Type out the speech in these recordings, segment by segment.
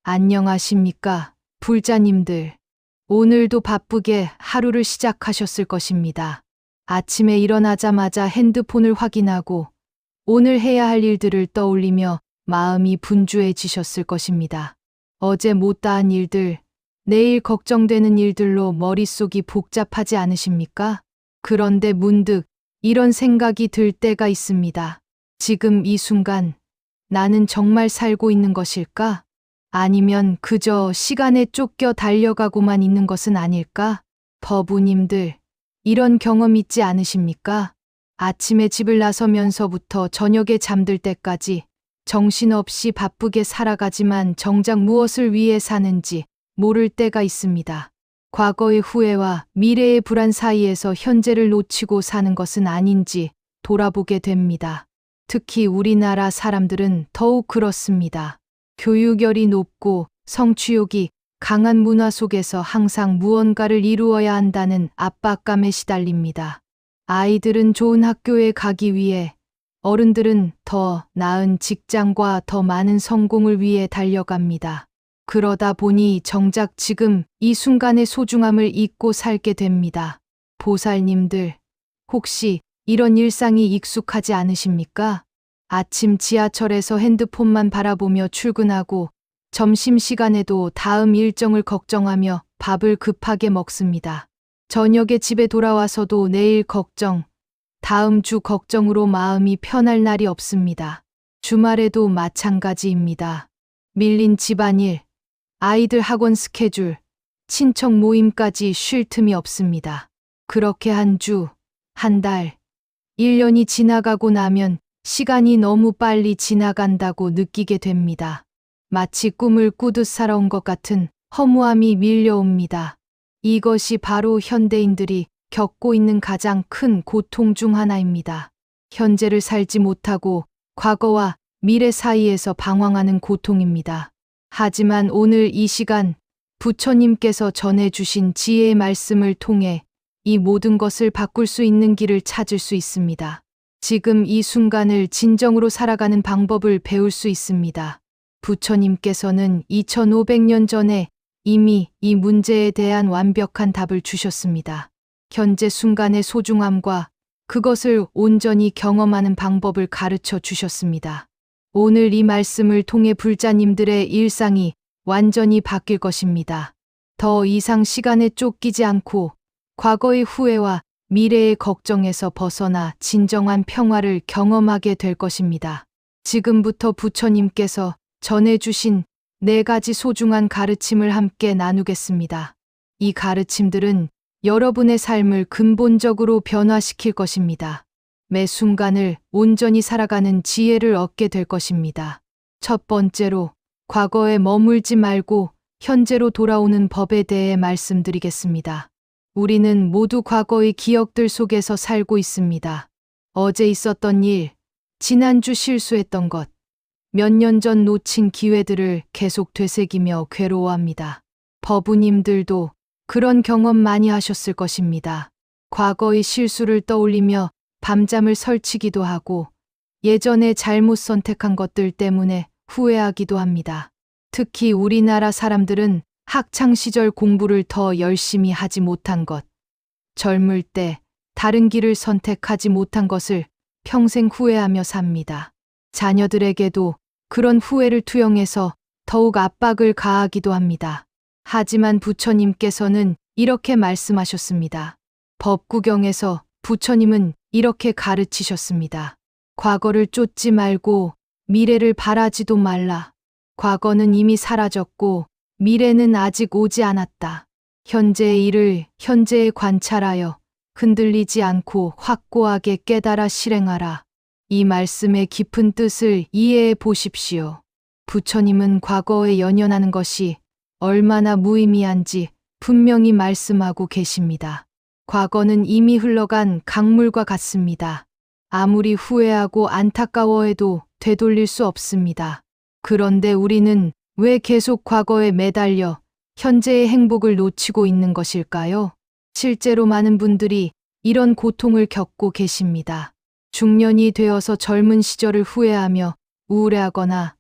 안녕하십니까, 불자님들. 오늘도 바쁘게 하루를 시작하셨을 것입니다. 아침에 일어나자마자 핸드폰을 확인하고 오늘 해야 할 일들을 떠올리며 마음이 분주해지셨을 것입니다. 어제 못다한 일들, 내일 걱정되는 일들로 머릿속이 복잡하지 않으십니까? 그런데 문득 이런 생각이 들 때가 있습니다. 지금 이 순간 나는 정말 살고 있는 것일까? 아니면 그저 시간에 쫓겨 달려가고만 있는 것은 아닐까? 버부님들, 이런 경험 있지 않으십니까? 아침에 집을 나서면서부터 저녁에 잠들 때까지 정신없이 바쁘게 살아가지만 정작 무엇을 위해 사는지 모를 때가 있습니다. 과거의 후회와 미래의 불안 사이에서 현재를 놓치고 사는 것은 아닌지 돌아보게 됩니다. 특히 우리나라 사람들은 더욱 그렇습니다. 교육열이 높고 성취욕이 강한 문화 속에서 항상 무언가를 이루어야 한다는 압박감에 시달립니다. 아이들은 좋은 학교에 가기 위해, 어른들은 더 나은 직장과 더 많은 성공을 위해 달려갑니다. 그러다 보니 정작 지금 이 순간의 소중함을 잊고 살게 됩니다. 보살님들, 혹시 이런 일상이 익숙하지 않으십니까? 아침 지하철에서 핸드폰만 바라보며 출근하고 점심시간에도 다음 일정을 걱정하며 밥을 급하게 먹습니다. 저녁에 집에 돌아와서도 내일 걱정, 다음 주 걱정으로 마음이 편할 날이 없습니다. 주말에도 마찬가지입니다. 밀린 집안일, 아이들 학원 스케줄, 친척 모임까지 쉴 틈이 없습니다. 그렇게 한 주, 한 달, 1년이 지나가고 나면 시간이 너무 빨리 지나간다고 느끼게 됩니다. 마치 꿈을 꾸듯 살아온 것 같은 허무함이 밀려옵니다. 이것이 바로 현대인들이 겪고 있는 가장 큰 고통 중 하나입니다. 현재를 살지 못하고 과거와 미래 사이에서 방황하는 고통입니다. 하지만 오늘 이 시간 부처님께서 전해주신 지혜의 말씀을 통해 이 모든 것을 바꿀 수 있는 길을 찾을 수 있습니다. 지금 이 순간을 진정으로 살아가는 방법을 배울 수 있습니다. 부처님께서는 2500년 전에 이미 이 문제에 대한 완벽한 답을 주셨습니다. 현재 순간의 소중함과 그것을 온전히 경험하는 방법을 가르쳐 주셨습니다. 오늘 이 말씀을 통해 불자님들의 일상이 완전히 바뀔 것입니다. 더 이상 시간에 쫓기지 않고 과거의 후회와 미래의 걱정에서 벗어나 진정한 평화를 경험하게 될 것입니다. 지금부터 부처님께서 전해주신 4가지 소중한 가르침을 함께 나누겠습니다. 이 가르침들은 여러분의 삶을 근본적으로 변화시킬 것입니다. 매 순간을 온전히 살아가는 지혜를 얻게 될 것입니다. 첫 번째로, 과거에 머물지 말고 현재로 돌아오는 법에 대해 말씀드리겠습니다. 우리는 모두 과거의 기억들 속에서 살고 있습니다. 어제 있었던 일, 지난주 실수했던 것, 몇 년 전 놓친 기회들을 계속 되새기며 괴로워합니다. 버부님들도 그런 경험 많이 하셨을 것입니다. 과거의 실수를 떠올리며 밤잠을 설치기도 하고 예전에 잘못 선택한 것들 때문에 후회하기도 합니다. 특히 우리나라 사람들은 학창시절 공부를 더 열심히 하지 못한 것, 젊을 때 다른 길을 선택하지 못한 것을 평생 후회하며 삽니다. 자녀들에게도 그런 후회를 투영해서 더욱 압박을 가하기도 합니다. 하지만 부처님께서는 이렇게 말씀하셨습니다. 법구경에서 부처님은 이렇게 가르치셨습니다. 과거를 쫓지 말고 미래를 바라지도 말라. 과거는 이미 사라졌고 미래는 아직 오지 않았다. 현재의 일을 현재에 관찰하여 흔들리지 않고 확고하게 깨달아 실행하라. 이 말씀의 깊은 뜻을 이해해 보십시오. 부처님은 과거에 연연하는 것이 얼마나 무의미한지 분명히 말씀하고 계십니다. 과거는 이미 흘러간 강물과 같습니다. 아무리 후회하고 안타까워해도 되돌릴 수 없습니다. 그런데 우리는 왜 계속 과거에 매달려 현재의 행복을 놓치고 있는 것일까요? 실제로 많은 분들이 이런 고통을 겪고 계십니다. 중년이 되어서 젊은 시절을 후회하며 우울해하거나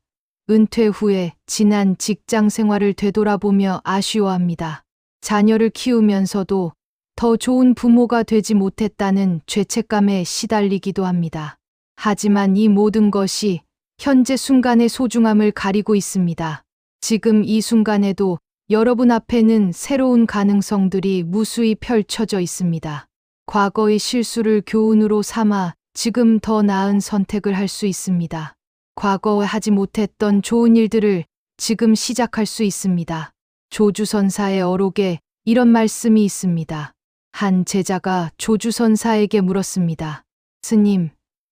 은퇴 후에 지난 직장 생활을 되돌아보며 아쉬워합니다. 자녀를 키우면서도 더 좋은 부모가 되지 못했다는 죄책감에 시달리기도 합니다. 하지만 이 모든 것이 현재 순간의 소중함을 가리고 있습니다. 지금 이 순간에도 여러분 앞에는 새로운 가능성들이 무수히 펼쳐져 있습니다. 과거의 실수를 교훈으로 삼아 지금 더 나은 선택을 할 수 있습니다. 과거에 하지 못했던 좋은 일들을 지금 시작할 수 있습니다. 조주선사의 어록에 이런 말씀이 있습니다. 한 제자가 조주선사에게 물었습니다. 스님,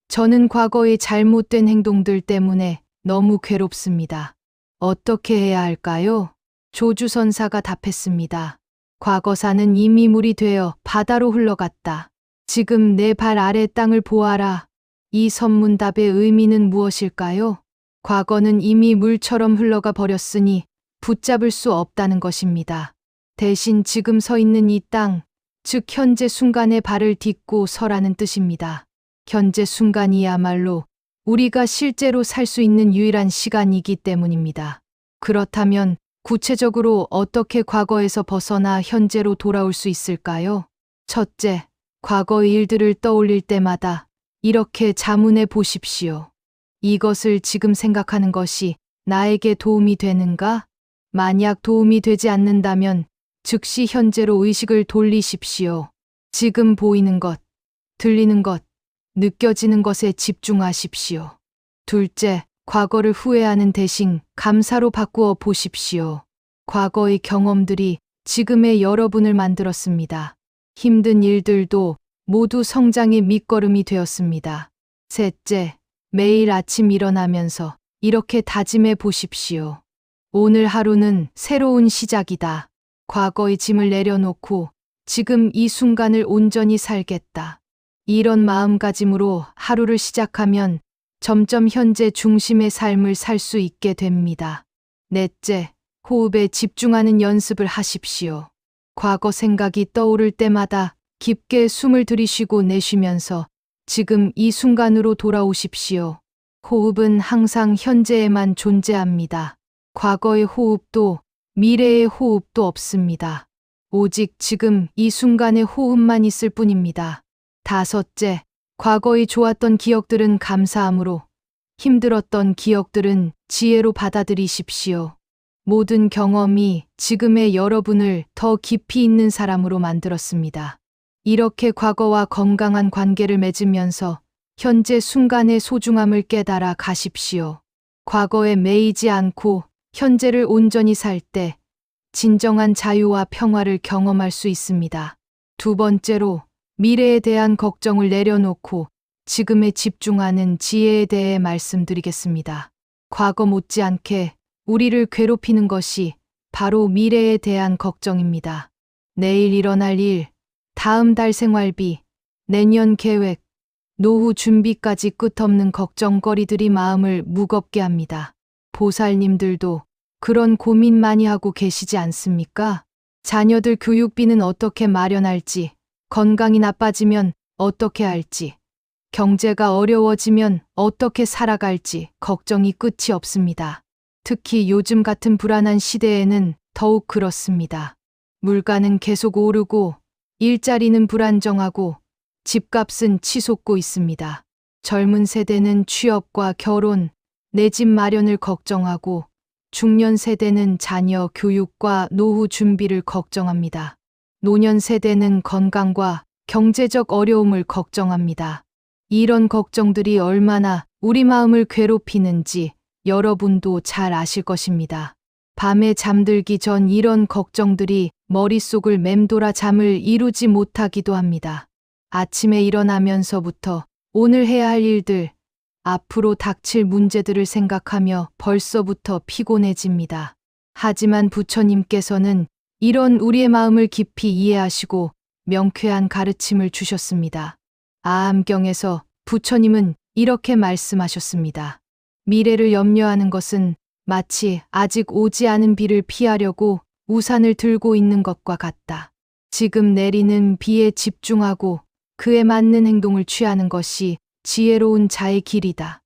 저는 과거의 잘못된 행동들 때문에 너무 괴롭습니다. 어떻게 해야 할까요? 조주선사가 답했습니다. 과거사는 이미 물이 되어 바다로 흘러갔다. 지금 내 발 아래 땅을 보아라. 이 선문답의 의미는 무엇일까요? 과거는 이미 물처럼 흘러가 버렸으니 붙잡을 수 없다는 것입니다. 대신 지금 서 있는 이 땅, 즉 현재 순간에 발을 딛고 서라는 뜻입니다. 현재 순간이야말로 우리가 실제로 살 수 있는 유일한 시간이기 때문입니다. 그렇다면 구체적으로 어떻게 과거에서 벗어나 현재로 돌아올 수 있을까요? 첫째, 과거의 일들을 떠올릴 때마다 이렇게 자문해 보십시오. 이것을 지금 생각하는 것이 나에게 도움이 되는가? 만약 도움이 되지 않는다면 즉시 현재로 의식을 돌리십시오. 지금 보이는 것, 들리는 것, 느껴지는 것에 집중하십시오. 둘째, 과거를 후회하는 대신 감사로 바꾸어 보십시오. 과거의 경험들이 지금의 여러분을 만들었습니다. 힘든 일들도 모두 성장의 밑거름이 되었습니다. 셋째, 매일 아침 일어나면서 이렇게 다짐해 보십시오. 오늘 하루는 새로운 시작이다. 과거의 짐을 내려놓고 지금 이 순간을 온전히 살겠다. 이런 마음가짐으로 하루를 시작하면 점점 현재 중심의 삶을 살 수 있게 됩니다. 넷째, 호흡에 집중하는 연습을 하십시오. 과거 생각이 떠오를 때마다 깊게 숨을 들이쉬고 내쉬면서 지금 이 순간으로 돌아오십시오. 호흡은 항상 현재에만 존재합니다. 과거의 호흡도 미래의 호흡도 없습니다. 오직 지금 이 순간의 호흡만 있을 뿐입니다. 다섯째, 과거의 좋았던 기억들은 감사함으로, 힘들었던 기억들은 지혜로 받아들이십시오. 모든 경험이 지금의 여러분을 더 깊이 있는 사람으로 만들었습니다. 이렇게 과거와 건강한 관계를 맺으면서 현재 순간의 소중함을 깨달아 가십시오. 과거에 매이지 않고 현재를 온전히 살 때 진정한 자유와 평화를 경험할 수 있습니다. 두 번째로, 미래에 대한 걱정을 내려놓고 지금에 집중하는 지혜에 대해 말씀드리겠습니다. 과거 못지않게 우리를 괴롭히는 것이 바로 미래에 대한 걱정입니다. 내일 일어날 일, 다음 달 생활비, 내년 계획, 노후 준비까지 끝없는 걱정거리들이 마음을 무겁게 합니다. 보살님들도 그런 고민 많이 하고 계시지 않습니까? 자녀들 교육비는 어떻게 마련할지, 건강이 나빠지면 어떻게 할지, 경제가 어려워지면 어떻게 살아갈지 걱정이 끝이 없습니다. 특히 요즘 같은 불안한 시대에는 더욱 그렇습니다. 물가는 계속 오르고 일자리는 불안정하고 집값은 치솟고 있습니다. 젊은 세대는 취업과 결혼, 내 집 마련을 걱정하고 중년 세대는 자녀 교육과 노후 준비를 걱정합니다. 노년 세대는 건강과 경제적 어려움을 걱정합니다. 이런 걱정들이 얼마나 우리 마음을 괴롭히는지 여러분도 잘 아실 것입니다. 밤에 잠들기 전 이런 걱정들이 머릿속을 맴돌아 잠을 이루지 못하기도 합니다. 아침에 일어나면서부터 오늘 해야 할 일들, 앞으로 닥칠 문제들을 생각하며 벌써부터 피곤해집니다. 하지만 부처님께서는 이런 우리의 마음을 깊이 이해하시고 명쾌한 가르침을 주셨습니다. 아함경에서 부처님은 이렇게 말씀하셨습니다. 미래를 염려하는 것은 마치 아직 오지 않은 비를 피하려고 우산을 들고 있는 것과 같다. 지금 내리는 비에 집중하고 그에 맞는 행동을 취하는 것이 지혜로운 자의 길이다.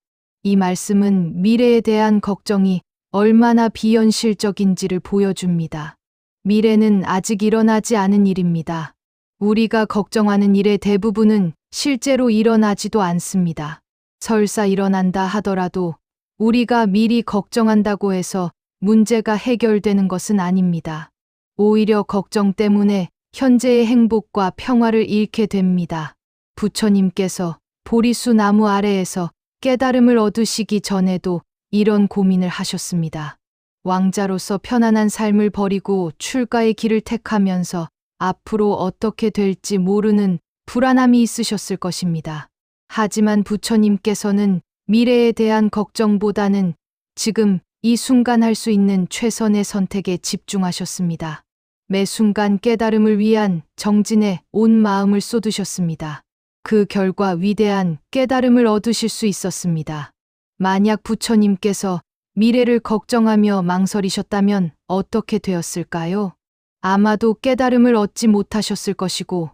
이 말씀은 미래에 대한 걱정이 얼마나 비현실적인지를 보여줍니다. 미래는 아직 일어나지 않은 일입니다. 우리가 걱정하는 일의 대부분은 실제로 일어나지도 않습니다. 설사 일어난다 하더라도 우리가 미리 걱정한다고 해서 문제가 해결되는 것은 아닙니다. 오히려 걱정 때문에 현재의 행복과 평화를 잃게 됩니다. 부처님께서 보리수 나무 아래에서 깨달음을 얻으시기 전에도 이런 고민을 하셨습니다. 왕자로서 편안한 삶을 버리고 출가의 길을 택하면서 앞으로 어떻게 될지 모르는 불안함이 있으셨을 것입니다. 하지만 부처님께서는 미래에 대한 걱정보다는 지금 이 순간 할 수 있는 최선의 선택에 집중하셨습니다. 매 순간 깨달음을 위한 정진에 온 마음을 쏟으셨습니다. 그 결과 위대한 깨달음을 얻으실 수 있었습니다. 만약 부처님께서 미래를 걱정하며 망설이셨다면 어떻게 되었을까요? 아마도 깨달음을 얻지 못하셨을 것이고,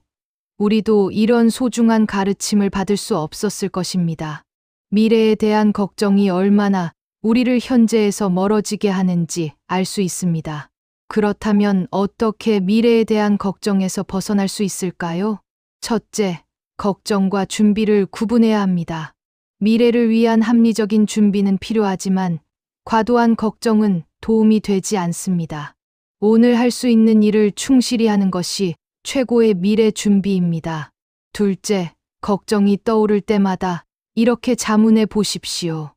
우리도 이런 소중한 가르침을 받을 수 없었을 것입니다. 미래에 대한 걱정이 얼마나 우리를 현재에서 멀어지게 하는지 알 수 있습니다. 그렇다면 어떻게 미래에 대한 걱정에서 벗어날 수 있을까요? 첫째, 걱정과 준비를 구분해야 합니다. 미래를 위한 합리적인 준비는 필요하지만 과도한 걱정은 도움이 되지 않습니다. 오늘 할 수 있는 일을 충실히 하는 것이 최고의 미래 준비입니다. 둘째, 걱정이 떠오를 때마다 이렇게 자문해 보십시오.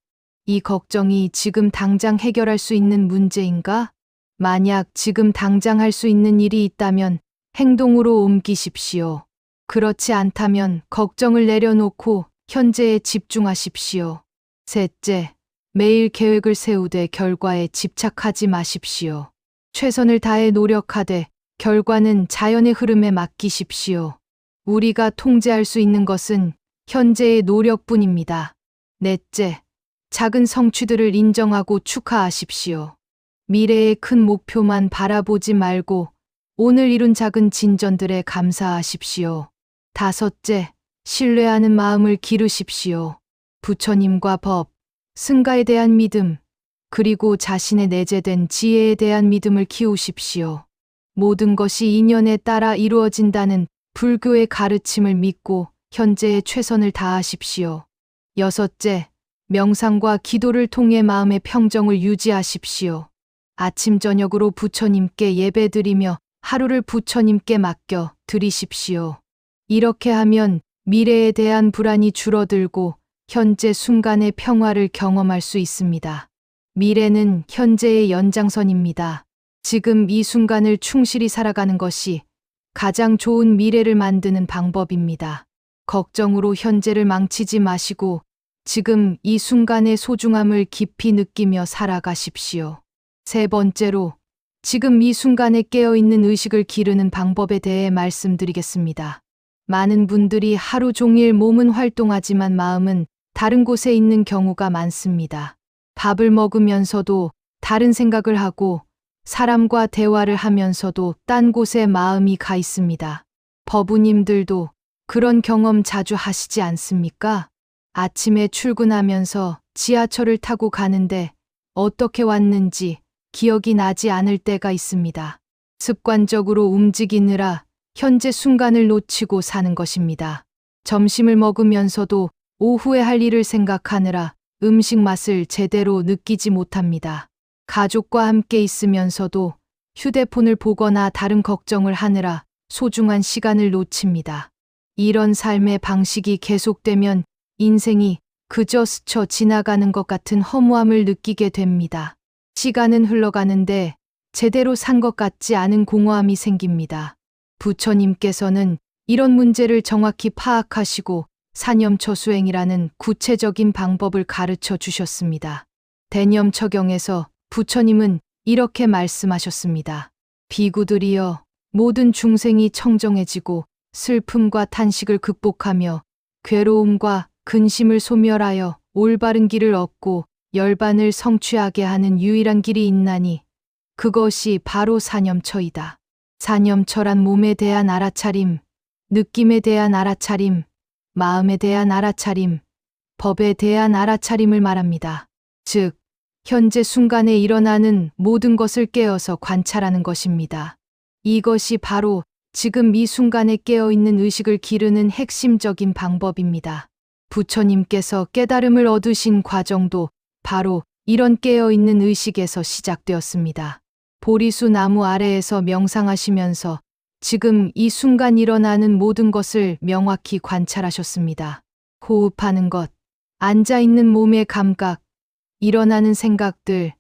이 걱정이 지금 당장 해결할 수 있는 문제인가? 만약 지금 당장 할 수 있는 일이 있다면 행동으로 옮기십시오. 그렇지 않다면 걱정을 내려놓고 현재에 집중하십시오. 셋째, 매일 계획을 세우되 결과에 집착하지 마십시오. 최선을 다해 노력하되 결과는 자연의 흐름에 맡기십시오. 우리가 통제할 수 있는 것은 현재의 노력뿐입니다. 넷째, 작은 성취들을 인정하고 축하하십시오. 미래의 큰 목표만 바라보지 말고 오늘 이룬 작은 진전들에 감사하십시오. 다섯째, 신뢰하는 마음을 기르십시오. 부처님과 법, 승가에 대한 믿음, 그리고 자신의 내재된 지혜에 대한 믿음을 키우십시오. 모든 것이 인연에 따라 이루어진다는 불교의 가르침을 믿고 현재에 최선을 다하십시오. 여섯째, 명상과 기도를 통해 마음의 평정을 유지하십시오. 아침 저녁으로 부처님께 예배드리며 하루를 부처님께 맡겨 드리십시오. 이렇게 하면 미래에 대한 불안이 줄어들고 현재 순간의 평화를 경험할 수 있습니다. 미래는 현재의 연장선입니다. 지금 이 순간을 충실히 살아가는 것이 가장 좋은 미래를 만드는 방법입니다. 걱정으로 현재를 망치지 마시고 지금 이 순간의 소중함을 깊이 느끼며 살아가십시오. 세 번째로, 지금 이 순간에 깨어있는 의식을 기르는 방법에 대해 말씀드리겠습니다. 많은 분들이 하루 종일 몸은 활동하지만 마음은 다른 곳에 있는 경우가 많습니다. 밥을 먹으면서도 다른 생각을 하고 사람과 대화를 하면서도 딴 곳에 마음이 가 있습니다. 법우님들도 그런 경험 자주 하시지 않습니까? 아침에 출근하면서 지하철을 타고 가는데 어떻게 왔는지 기억이 나지 않을 때가 있습니다. 습관적으로 움직이느라 현재 순간을 놓치고 사는 것입니다. 점심을 먹으면서도 오후에 할 일을 생각하느라 음식 맛을 제대로 느끼지 못합니다. 가족과 함께 있으면서도 휴대폰을 보거나 다른 걱정을 하느라 소중한 시간을 놓칩니다. 이런 삶의 방식이 계속되면 인생이 그저 스쳐 지나가는 것 같은 허무함을 느끼게 됩니다. 시간은 흘러가는데 제대로 산 것 같지 않은 공허함이 생깁니다. 부처님께서는 이런 문제를 정확히 파악하시고 사념처 수행이라는 구체적인 방법을 가르쳐 주셨습니다. 대념처경에서 부처님은 이렇게 말씀하셨습니다. 비구들이여, 모든 중생이 청정해지고 슬픔과 탄식을 극복하며 괴로움과 근심을 소멸하여 올바른 길을 얻고 열반을 성취하게 하는 유일한 길이 있나니 그것이 바로 사념처이다. 사념처란 몸에 대한 알아차림, 느낌에 대한 알아차림, 마음에 대한 알아차림, 법에 대한 알아차림을 말합니다. 즉, 현재 순간에 일어나는 모든 것을 깨어서 관찰하는 것입니다. 이것이 바로 지금 이 순간에 깨어있는 의식을 기르는 핵심적인 방법입니다. 부처님께서 깨달음을 얻으신 과정도 바로 이런 깨어있는 의식에서 시작되었습니다. 보리수 나무 아래에서 명상하시면서 지금 이 순간 일어나는 모든 것을 명확히 관찰하셨습니다. 호흡하는 것, 앉아있는 몸의 감각, 일어나는 생각들,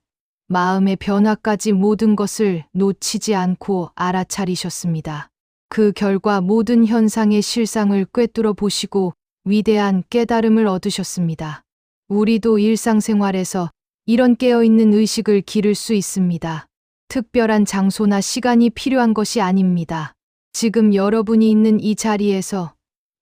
마음의 변화까지 모든 것을 놓치지 않고 알아차리셨습니다. 그 결과 모든 현상의 실상을 꿰뚫어 보시고 위대한 깨달음을 얻으셨습니다. 우리도 일상생활에서 이런 깨어있는 의식을 기를 수 있습니다. 특별한 장소나 시간이 필요한 것이 아닙니다. 지금 여러분이 있는 이 자리에서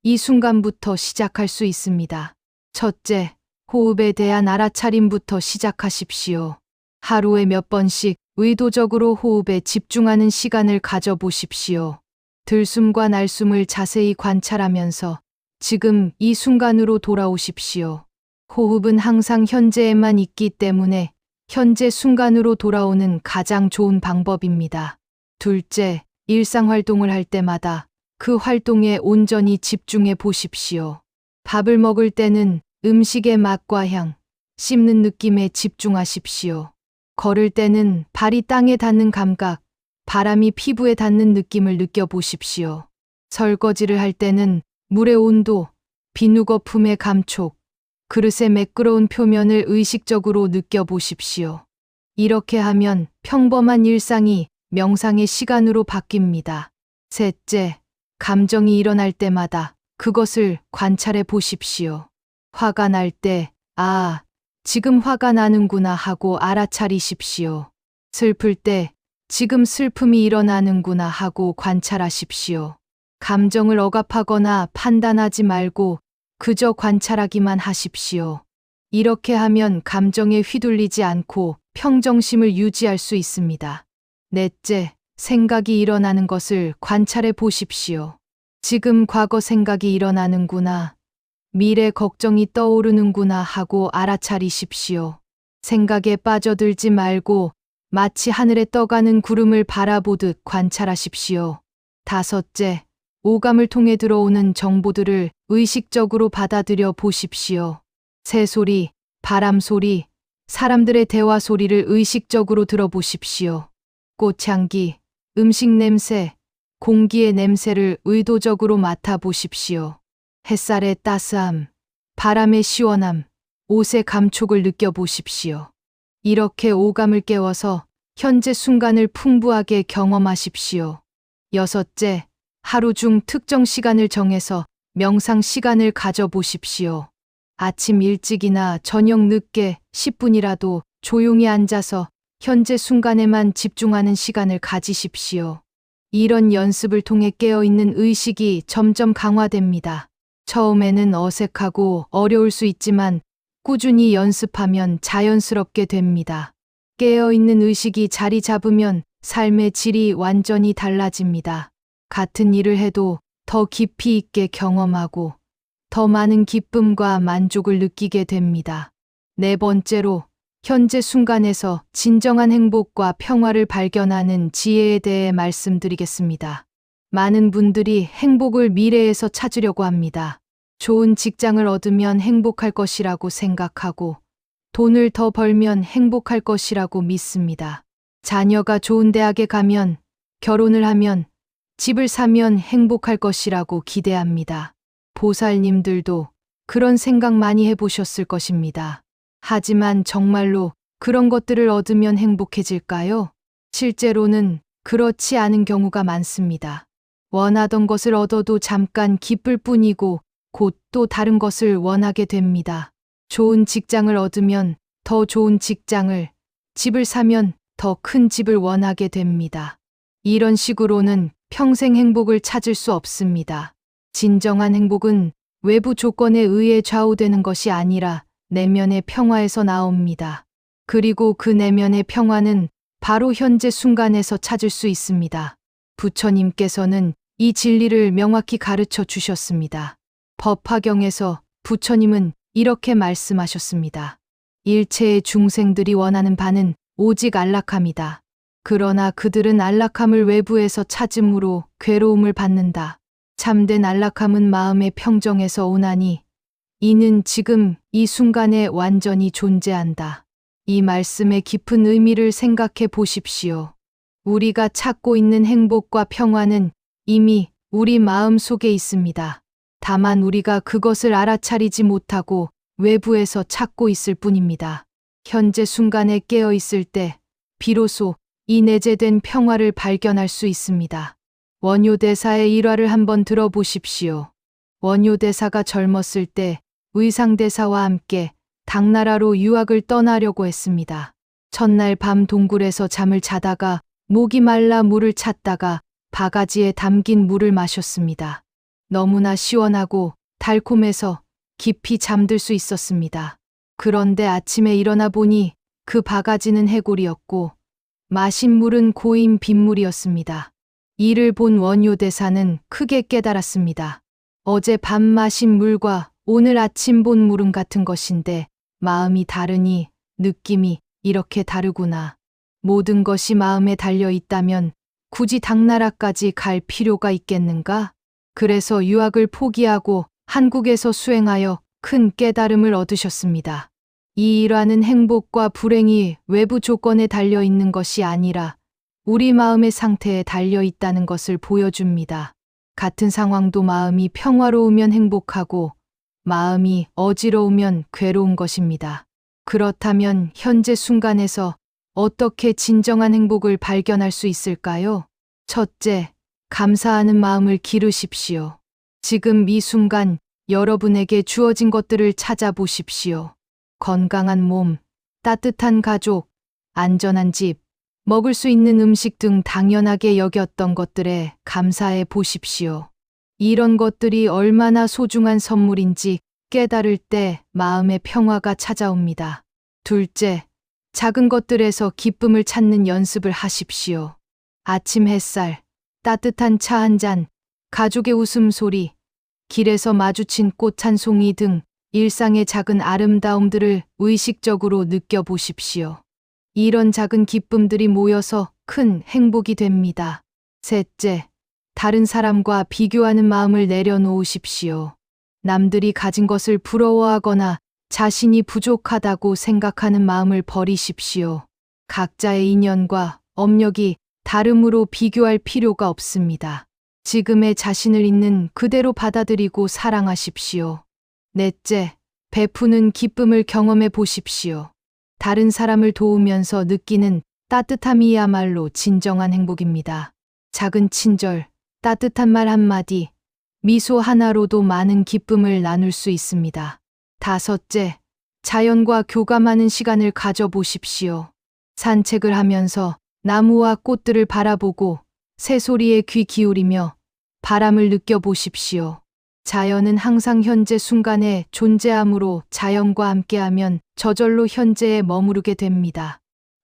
이 순간부터 시작할 수 있습니다. 첫째, 호흡에 대한 알아차림부터 시작하십시오. 하루에 몇 번씩 의도적으로 호흡에 집중하는 시간을 가져보십시오. 들숨과 날숨을 자세히 관찰하면서 지금 이 순간으로 돌아오십시오. 호흡은 항상 현재에만 있기 때문에 현재 순간으로 돌아오는 가장 좋은 방법입니다. 둘째, 일상활동을 할 때마다 그 활동에 온전히 집중해 보십시오. 밥을 먹을 때는 음식의 맛과 향, 씹는 느낌에 집중하십시오. 걸을 때는 발이 땅에 닿는 감각, 바람이 피부에 닿는 느낌을 느껴보십시오. 설거지를 할 때는 물의 온도, 비누거품의 감촉, 그릇의 매끄러운 표면을 의식적으로 느껴보십시오. 이렇게 하면 평범한 일상이 명상의 시간으로 바뀝니다. 셋째, 감정이 일어날 때마다 그것을 관찰해 보십시오. 화가 날 때, 지금 화가 나는구나 하고 알아차리십시오. 슬플 때, 지금 슬픔이 일어나는구나 하고 관찰하십시오. 감정을 억압하거나 판단하지 말고 그저 관찰하기만 하십시오. 이렇게 하면 감정에 휘둘리지 않고 평정심을 유지할 수 있습니다. 넷째, 생각이 일어나는 것을 관찰해 보십시오. 지금 과거 생각이 일어나는구나, 미래 걱정이 떠오르는구나 하고 알아차리십시오. 생각에 빠져들지 말고 마치 하늘에 떠가는 구름을 바라보듯 관찰하십시오. 다섯째, 오감을 통해 들어오는 정보들을 의식적으로 받아들여 보십시오. 새소리, 바람소리, 사람들의 대화 소리를 의식적으로 들어보십시오. 꽃향기, 음식 냄새, 공기의 냄새를 의도적으로 맡아보십시오. 햇살의 따스함, 바람의 시원함, 옷의 감촉을 느껴보십시오. 이렇게 오감을 깨워서 현재 순간을 풍부하게 경험하십시오. 여섯째, 하루 중 특정 시간을 정해서 명상 시간을 가져보십시오. 아침 일찍이나 저녁 늦게 10분이라도 조용히 앉아서 현재 순간에만 집중하는 시간을 가지십시오. 이런 연습을 통해 깨어있는 의식이 점점 강화됩니다. 처음에는 어색하고 어려울 수 있지만 꾸준히 연습하면 자연스럽게 됩니다. 깨어있는 의식이 자리 잡으면 삶의 질이 완전히 달라집니다. 같은 일을 해도 더 깊이 있게 경험하고 더 많은 기쁨과 만족을 느끼게 됩니다. 네 번째로, 현재 순간에서 진정한 행복과 평화를 발견하는 지혜에 대해 말씀드리겠습니다. 많은 분들이 행복을 미래에서 찾으려고 합니다. 좋은 직장을 얻으면 행복할 것이라고 생각하고 돈을 더 벌면 행복할 것이라고 믿습니다. 자녀가 좋은 대학에 가면, 결혼을 하면, 집을 사면 행복할 것이라고 기대합니다. 보살님들도 그런 생각 많이 해보셨을 것입니다. 하지만 정말로 그런 것들을 얻으면 행복해질까요? 실제로는 그렇지 않은 경우가 많습니다. 원하던 것을 얻어도 잠깐 기쁠 뿐이고 곧 또 다른 것을 원하게 됩니다. 좋은 직장을 얻으면 더 좋은 직장을, 집을 사면 더 큰 집을 원하게 됩니다. 이런 식으로는 평생 행복을 찾을 수 없습니다. 진정한 행복은 외부 조건에 의해 좌우되는 것이 아니라 내면의 평화에서 나옵니다. 그리고 그 내면의 평화는 바로 현재 순간에서 찾을 수 있습니다. 부처님께서는 이 진리를 명확히 가르쳐 주셨습니다. 법화경에서 부처님은 이렇게 말씀하셨습니다. 일체의 중생들이 원하는 바는 오직 안락함이다. 그러나 그들은 안락함을 외부에서 찾음으로 괴로움을 받는다. 참된 안락함은 마음의 평정에서 오나니 이는 지금 이 순간에 완전히 존재한다. 이 말씀의 깊은 의미를 생각해 보십시오. 우리가 찾고 있는 행복과 평화는 이미 우리 마음 속에 있습니다. 다만 우리가 그것을 알아차리지 못하고 외부에서 찾고 있을 뿐입니다. 현재 순간에 깨어 있을 때 비로소 이 내재된 평화를 발견할 수 있습니다. 원효대사의 일화를 한번 들어보십시오. 원효대사가 젊었을 때 의상대사와 함께 당나라로 유학을 떠나려고 했습니다. 첫날 밤 동굴에서 잠을 자다가 목이 말라 물을 찾다가 바가지에 담긴 물을 마셨습니다. 너무나 시원하고 달콤해서 깊이 잠들 수 있었습니다. 그런데 아침에 일어나 보니 그 바가지는 해골이었고 마신 물은 고인 빗물이었습니다. 이를 본 원효대사는 크게 깨달았습니다. 어제 밤 마신 물과 오늘 아침 본 물은 같은 것인데 마음이 다르니 느낌이 이렇게 다르구나. 모든 것이 마음에 달려 있다면 굳이 당나라까지 갈 필요가 있겠는가? 그래서 유학을 포기하고 한국에서 수행하여 큰 깨달음을 얻으셨습니다. 이 일화는 행복과 불행이 외부 조건에 달려 있는 것이 아니라 우리 마음의 상태에 달려 있다는 것을 보여줍니다. 같은 상황도 마음이 평화로우면 행복하고 마음이 어지러우면 괴로운 것입니다. 그렇다면 현재 순간에서 어떻게 진정한 행복을 발견할 수 있을까요? 첫째, 감사하는 마음을 기르십시오. 지금 이 순간 여러분에게 주어진 것들을 찾아보십시오. 건강한 몸, 따뜻한 가족, 안전한 집, 먹을 수 있는 음식 등 당연하게 여겼던 것들에 감사해 보십시오. 이런 것들이 얼마나 소중한 선물인지 깨달을 때 마음의 평화가 찾아옵니다. 둘째, 작은 것들에서 기쁨을 찾는 연습을 하십시오. 아침 햇살, 따뜻한 차 한 잔, 가족의 웃음소리, 길에서 마주친 꽃 한 송이 등 일상의 작은 아름다움들을 의식적으로 느껴보십시오. 이런 작은 기쁨들이 모여서 큰 행복이 됩니다. 셋째, 다른 사람과 비교하는 마음을 내려놓으십시오. 남들이 가진 것을 부러워하거나 자신이 부족하다고 생각하는 마음을 버리십시오. 각자의 인연과 업력이 다름으로 비교할 필요가 없습니다. 지금의 자신을 있는 그대로 받아들이고 사랑하십시오. 넷째, 베푸는 기쁨을 경험해 보십시오. 다른 사람을 도우면서 느끼는 따뜻함이야말로 진정한 행복입니다. 작은 친절, 따뜻한 말 한마디, 미소 하나로도 많은 기쁨을 나눌 수 있습니다. 다섯째, 자연과 교감하는 시간을 가져보십시오. 산책을 하면서 나무와 꽃들을 바라보고 새소리에 귀 기울이며 바람을 느껴보십시오. 자연은 항상 현재 순간에 존재하므로 자연과 함께하면 저절로 현재에 머무르게 됩니다.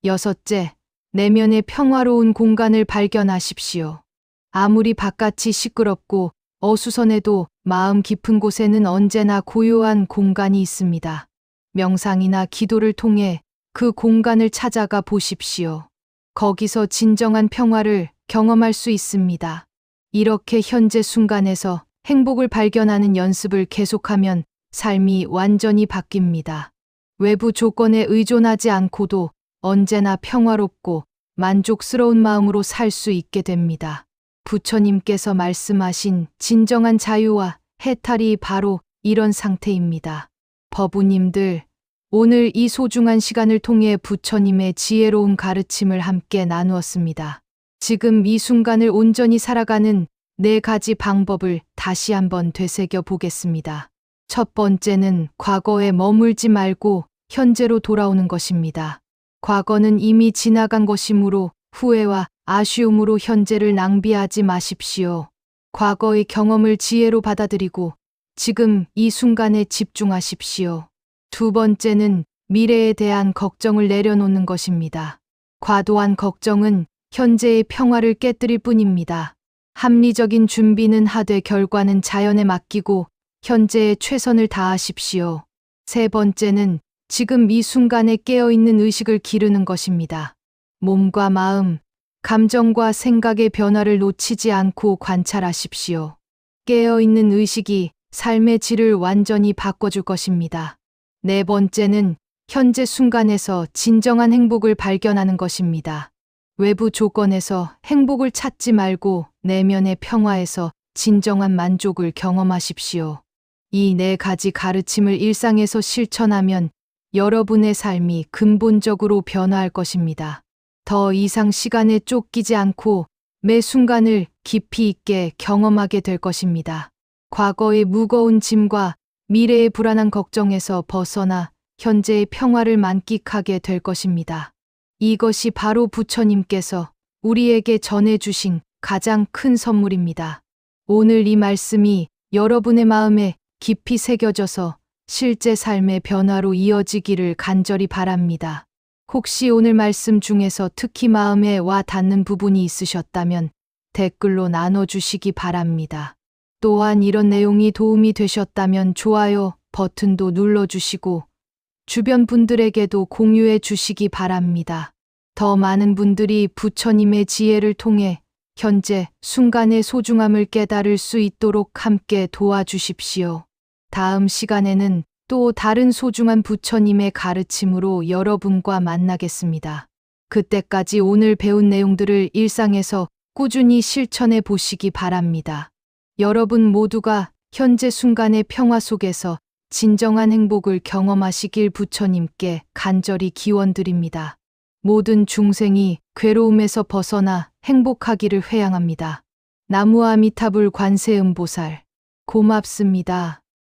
여섯째, 내면의 평화로운 공간을 발견하십시오. 아무리 바깥이 시끄럽고 어수선해도 마음 깊은 곳에는 언제나 고요한 공간이 있습니다. 명상이나 기도를 통해 그 공간을 찾아가 보십시오. 거기서 진정한 평화를 경험할 수 있습니다. 이렇게 현재 순간에서 행복을 발견하는 연습을 계속하면 삶이 완전히 바뀝니다. 외부 조건에 의존하지 않고도 언제나 평화롭고 만족스러운 마음으로 살 수 있게 됩니다. 부처님께서 말씀하신 진정한 자유와 해탈이 바로 이런 상태입니다. 법우님들, 오늘 이 소중한 시간을 통해 부처님의 지혜로운 가르침을 함께 나누었습니다. 지금 이 순간을 온전히 살아가는 4가지 방법을 다시 한번 되새겨 보겠습니다. 첫 번째는 과거에 머물지 말고 현재로 돌아오는 것입니다. 과거는 이미 지나간 것이므로 후회와 아쉬움으로 현재를 낭비하지 마십시오. 과거의 경험을 지혜로 받아들이고 지금 이 순간에 집중하십시오. 두 번째는 미래에 대한 걱정을 내려놓는 것입니다. 과도한 걱정은 현재의 평화를 깨뜨릴 뿐입니다. 합리적인 준비는 하되 결과는 자연에 맡기고 현재에 최선을 다하십시오. 세 번째는 지금 이 순간에 깨어있는 의식을 기르는 것입니다. 몸과 마음, 감정과 생각의 변화를 놓치지 않고 관찰하십시오. 깨어있는 의식이 삶의 질을 완전히 바꿔줄 것입니다. 네 번째는 현재 순간에서 진정한 행복을 발견하는 것입니다. 외부 조건에서 행복을 찾지 말고 내면의 평화에서 진정한 만족을 경험하십시오. 이 네 가지 가르침을 일상에서 실천하면 여러분의 삶이 근본적으로 변화할 것입니다. 더 이상 시간에 쫓기지 않고 매 순간을 깊이 있게 경험하게 될 것입니다. 과거의 무거운 짐과 미래의 불안한 걱정에서 벗어나 현재의 평화를 만끽하게 될 것입니다. 이것이 바로 부처님께서 우리에게 전해주신 가장 큰 선물입니다. 오늘 이 말씀이 여러분의 마음에 깊이 새겨져서 실제 삶의 변화로 이어지기를 간절히 바랍니다. 혹시 오늘 말씀 중에서 특히 마음에 와 닿는 부분이 있으셨다면 댓글로 나눠주시기 바랍니다. 또한 이런 내용이 도움이 되셨다면 좋아요 버튼도 눌러주시고 주변 분들에게도 공유해 주시기 바랍니다. 더 많은 분들이 부처님의 지혜를 통해 현재 순간의 소중함을 깨달을 수 있도록 함께 도와주십시오. 다음 시간에는 또 다른 소중한 부처님의 가르침으로 여러분과 만나겠습니다. 그때까지 오늘 배운 내용들을 일상에서 꾸준히 실천해 보시기 바랍니다. 여러분 모두가 현재 순간의 평화 속에서 진정한 행복을 경험하시길 부처님께 간절히 기원드립니다. 모든 중생이 괴로움에서 벗어나 행복하기를 회양합니다. 나무아미타불 관세음보살 고맙습니다.